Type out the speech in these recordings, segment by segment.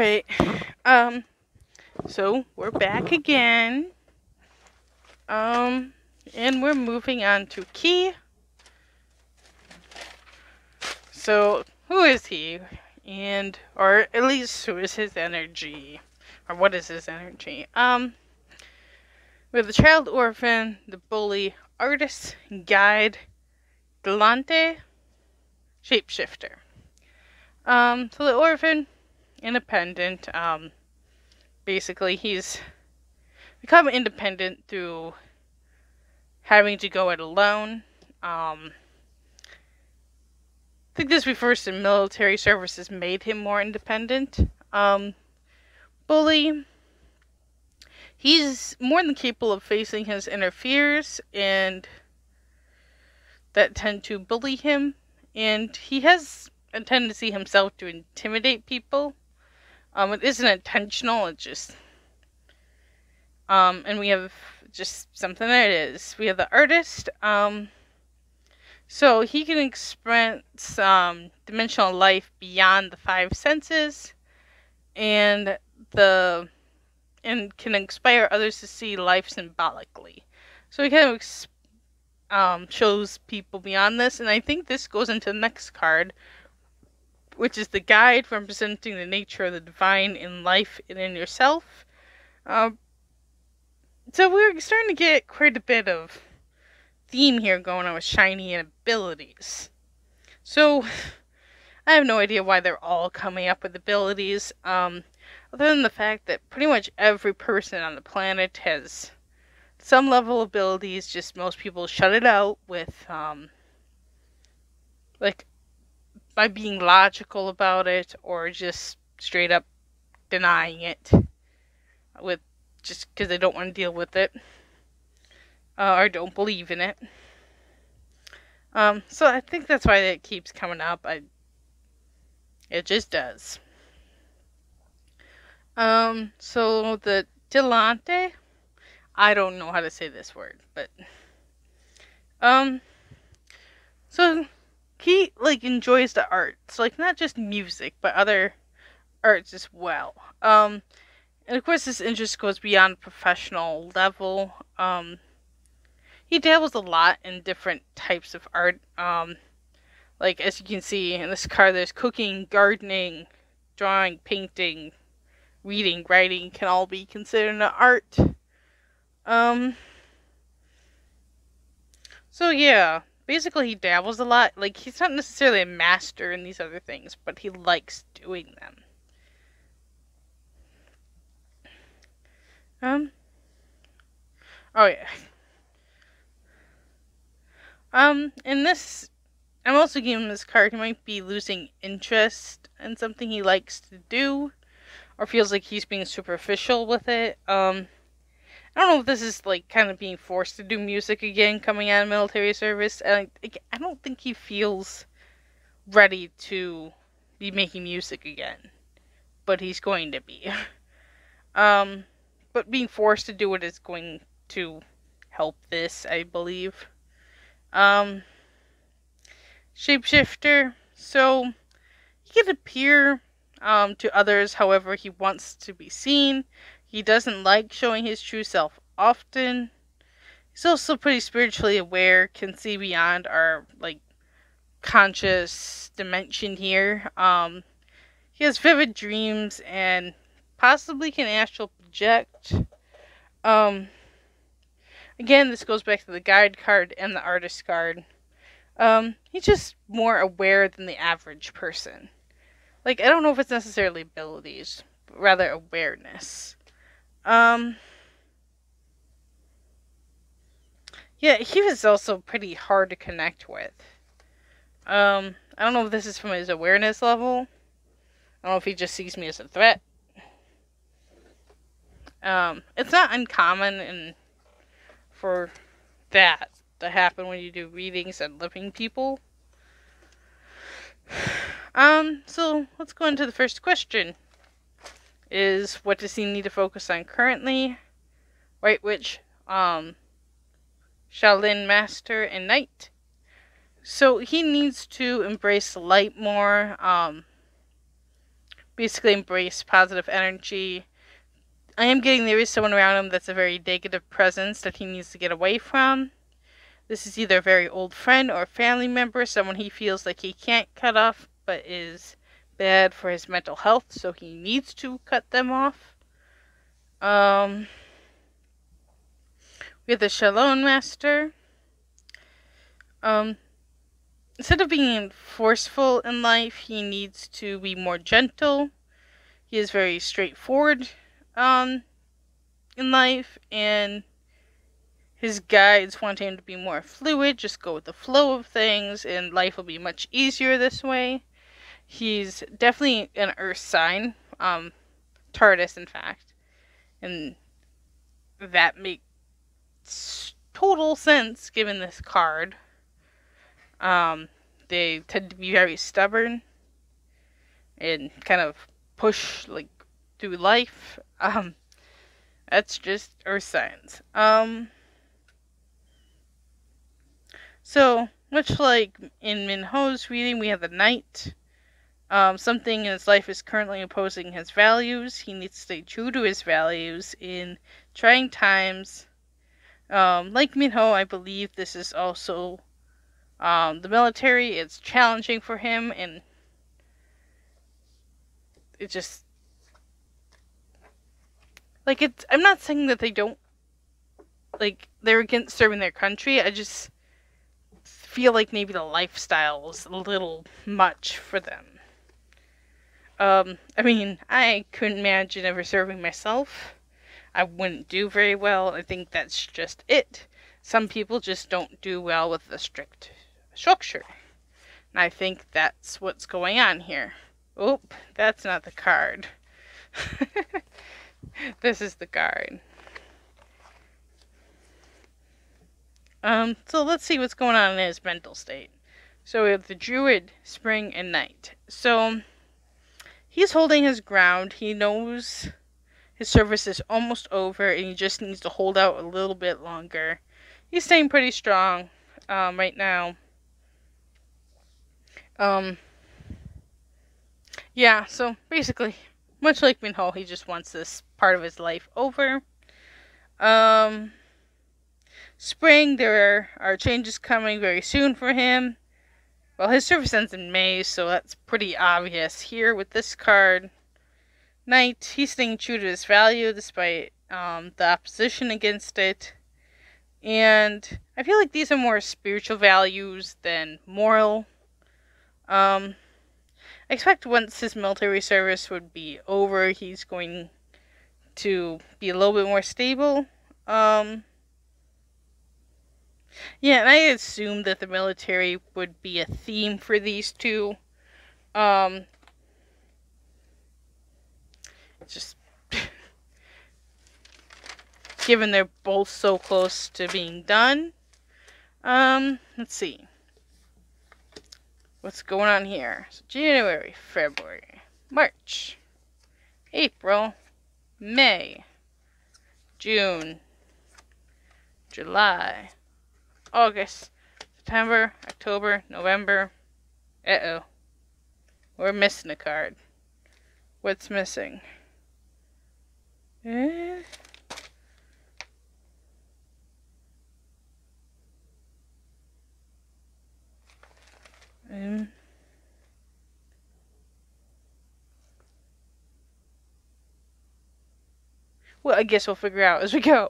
Alright, so we're back again, and we're moving on to Ki. So, who is he? Or at least who is his energy? Or what is his energy? We have the child orphan, the bully, artist, guide, Delante, shapeshifter. So the orphan, independent, basically he's become independent through having to go it alone. I think this refers to military services made him more independent. Bully, he's more than capable of facing his inner fears and that tend to bully him, and he has a tendency himself to intimidate people. It isn't intentional, it's just and we have just something that it is. We have the artist, so he can experience dimensional life beyond the five senses, and can inspire others to see life symbolically. So he kind of shows people beyond this, and I think this goes into the next card, which is the guide representing the nature of the divine in life and in yourself. So we're starting to get quite a bit of theme here going on with shiny and abilities. So I have no idea why they're all coming up with abilities, other than the fact that pretty much every person on the planet has some level of abilities, just most people shut it out with, like, by being logical about it, or just straight up denying it, with just because they don't want to deal with it, or don't believe in it. So I think that's why it keeps coming up. It just does. So the Delante, I don't know how to say this word, but so he enjoys the arts, not just music, but other arts as well. And of course his interest goes beyond professional level. He dabbles a lot in different types of art. As you can see in this card, there's cooking, gardening, drawing, painting, reading, writing can all be considered an art. So yeah, basically he dabbles a lot. He's not necessarily a master in these other things, but he likes doing them. Oh yeah. In this, I'm also giving this card, he might be losing interest in something he likes to do, or feels like he's being superficial with it. I don't know if this is kind of being forced to do music again coming out of military service. I don't think he feels ready to be making music again, but he's going to be. But being forced to do it is going to help this, I believe. Shapeshifter, so he can appear to others however he wants to be seen. He doesn't like showing his true self often. He's also pretty spiritually aware, can see beyond our conscious dimension here. He has vivid dreams and possibly can astral project. Again, this goes back to the guide card and the artist card. He's just more aware than the average person. I don't know if it's necessarily abilities, but rather awareness. Yeah, he was also pretty hard to connect with. I don't know if this is from his awareness level. I don't know if he just sees me as a threat. It's not uncommon for that to happen when you do readings on living people. So let's go into the first question. Is what does he need to focus on currently? White Witch, Shaolin Master, and Knight. So he needs to embrace the light more, basically embrace positive energy. I am getting there is someone around him that's a very negative presence that he needs to get away from. This is either a very old friend or family member, someone he feels like he can't cut off but is bad for his mental health, so he needs to cut them off. We have the Shalom Master. Instead of being forceful in life, he needs to be more gentle. He is very straightforward in life, and his guides want him to be more fluid, just go with the flow of things, and life will be much easier this way. He's definitely an earth sign, Tardis in fact, and that makes total sense given this card. They tend to be very stubborn and kind of push like through life. That's just earth signs. So much like in Minho's reading, we have the Knight. Something in his life is currently opposing his values. He needs to stay true to his values in trying times. Like Minho, I believe this is also the military. It's challenging for him, and it just like it's. I'm not saying that they don't like they're against serving their country. I just feel like maybe the lifestyle is a little much for them. I mean, I couldn't imagine ever serving myself. I wouldn't do very well. I think that's just it. Some people just don't do well with the strict structure. And I think that's what's going on here. Oh, that's not the card. This is the card. So let's see what's going on in his mental state. So we have the Druid, Spring, and Night. So he's holding his ground. He knows his service is almost over, and he just needs to hold out a little bit longer. He's staying pretty strong right now. Yeah, so basically, much like Minho, he just wants this part of his life over. Spring, there are changes coming very soon for him. Well, his service ends in May, so that's pretty obvious here with this card. Night, he's staying true to his value despite the opposition against it. And I feel like these are more spiritual values than moral. I expect once his military service would be over, he's going to be a little bit more stable. Yeah, and I assume that the military would be a theme for these two. Just given they're both so close to being done. Let's see. What's going on here? So January, February, March, April, May, June, July, August, September, October, November. Uh-oh. We're missing a card. What's missing? Well, I guess we'll figure out as we go.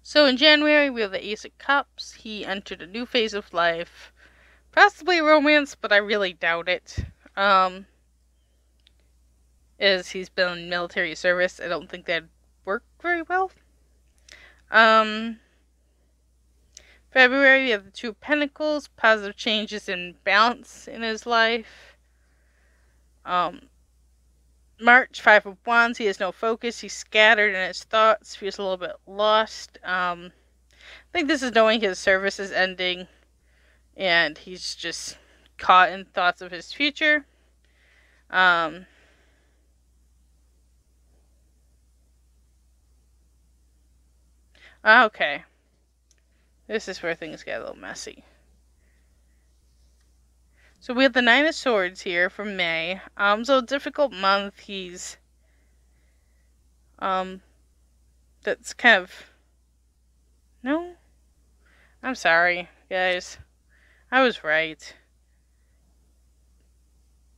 So in January, we have the Ace of Cups. He entered a new phase of life. Possibly romance, but I really doubt it. As he's been in military service, I don't think that'd work very well. February, we have the Two of Pentacles. Positive changes in balance in his life. March, Five of Wands. He has no focus. He's scattered in his thoughts. Feels a little bit lost. I think this is knowing his service is ending, and he's just caught in thoughts of his future. Okay. This is where things get a little messy. So we have the Nine of Swords here for May. So difficult month. He's that's kind of no. I'm sorry, guys. I was right.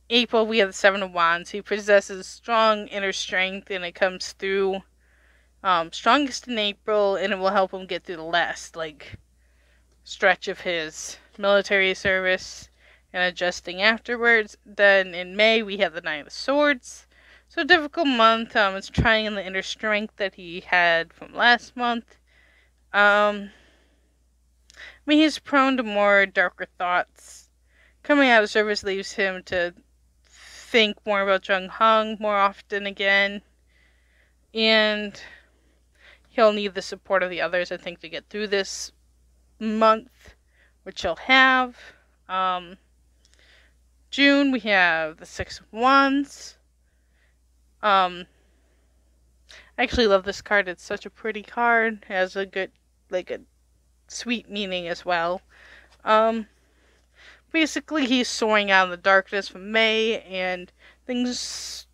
April, we have the Seven of Wands. He possesses strong inner strength, and it comes through strongest in April, and it will help him get through the last stretch of his military service and adjusting afterwards. Then in May, we have the Nine of Swords. So difficult month. It's trying in the inner strength that he had from last month. I mean, he's prone to more darker thoughts. Coming out of service leaves him to think more about Jung Hung more often again. And he'll need the support of the others, I think, to get through this month, which he'll have. June, we have the Six of Wands. I actually love this card. It's such a pretty card. It has a good, a sweet meaning as well. Basically, he's soaring out in the darkness from May, and things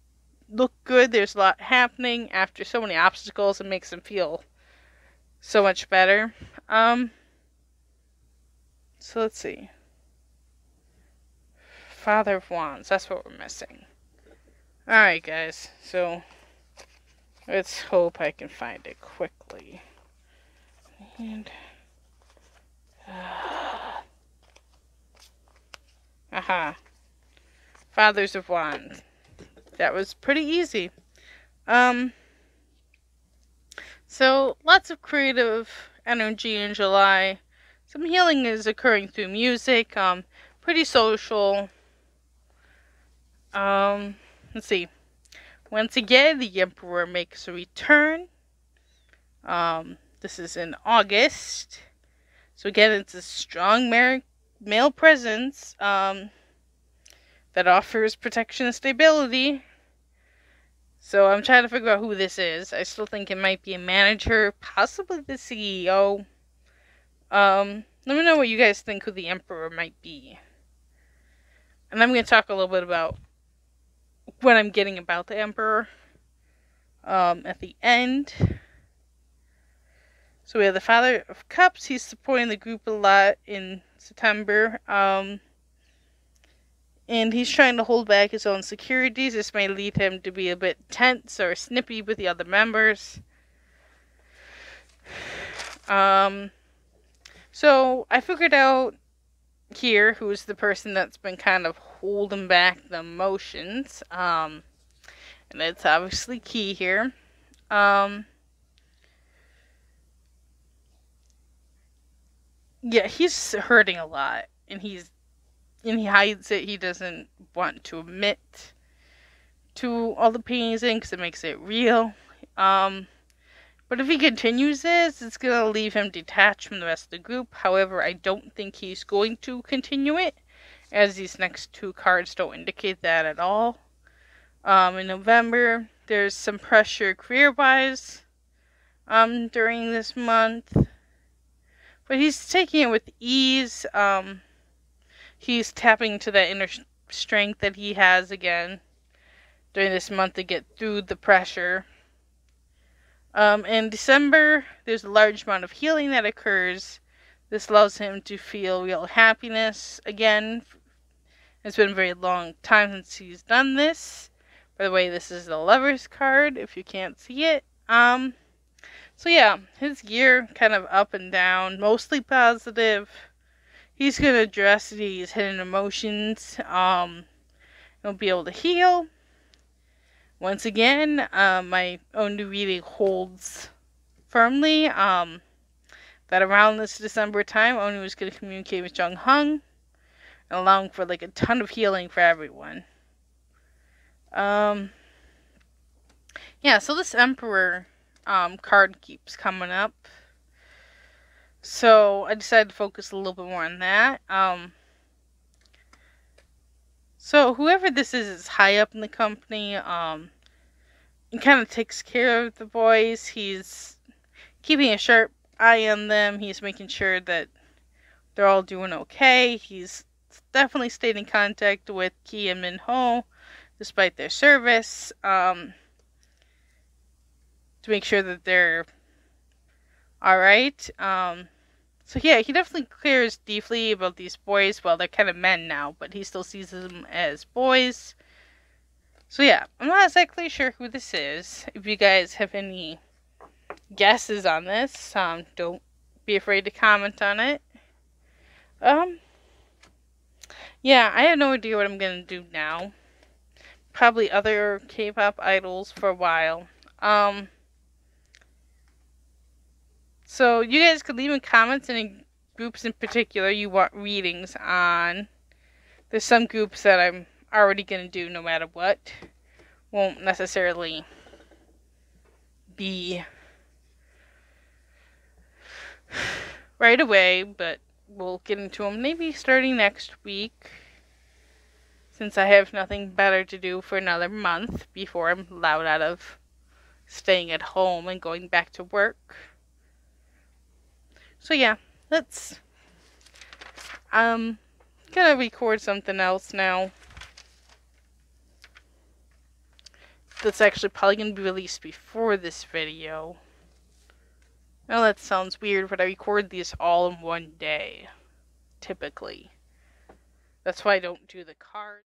look good. There's a lot happening after so many obstacles. It makes him feel so much better. So let's see. Father of Wands. That's what we're missing. Alright, guys. So let's hope I can find it quickly. And aha. Fathers of Wands. That was pretty easy. So lots of creative energy in July. Some healing is occurring through music. Pretty social. Let's see. Once again, the Emperor makes a return. This is in August. So again, it's a strong male presence that offers protection and stability. So I'm trying to figure out who this is. I still think it might be a manager, possibly the CEO. Let me know what you guys think who the Emperor might be. And I'm going to talk a little bit about what I'm getting about the Emperor at the end. So we have the Father of Cups. He's supporting the group a lot in September. And he's trying to hold back his own insecurities. This may lead him to be a bit tense or snippy with the other members. So I figured out here who's the person that's been kind of holding back the emotions. And it's obviously key here. Yeah, he's hurting a lot, and he hides it. He doesn't want to admit to all the pain he's in because it makes it real. But if he continues this, it's going to leave him detached from the rest of the group. However, I don't think he's going to continue it, as these next two cards don't indicate that at all. In November, there's some pressure career-wise during this month. But he's taking it with ease. He's tapping into that inner strength that he has again during this month to get through the pressure. In December, there's a large amount of healing that occurs. This allows him to feel real happiness again. It's been a very long time since he's done this. By the way, this is the Lover's card, if you can't see it. So yeah, his year kind of up and down, mostly positive. He's going to address these hidden emotions. He'll be able to heal. Once again, my own new reading holds firmly that around this December time, Oni was going to communicate with Jung Hung and allowing for a ton of healing for everyone. Yeah, so this Emperor card keeps coming up. So I decided to focus a little bit more on that. So whoever this is high up in the company. He kind of takes care of the boys. He's keeping a sharp eye on them. He's making sure that they're all doing okay. He's definitely stayed in contact with Ki and Minho despite their service, to make sure that they're alright. So yeah, he definitely cares deeply about these boys. Well, they're kind of men now, but he still sees them as boys. So yeah, I'm not exactly sure who this is. If you guys have any guesses on this, don't be afraid to comment on it. Yeah, I have no idea what I'm gonna do now. Probably other K-pop idols for a while. So you guys could leave in comments any groups in particular you want readings on. There's some groups that I'm already gonna do no matter what. Won't necessarily be right away, but we'll get into them maybe starting next week, since I have nothing better to do for another month before I'm allowed out of staying at home and going back to work. So yeah, let's gonna record something else now. That's actually probably gonna be released before this video. Now that sounds weird, but I record these all in one day, typically. That's why I don't do the card.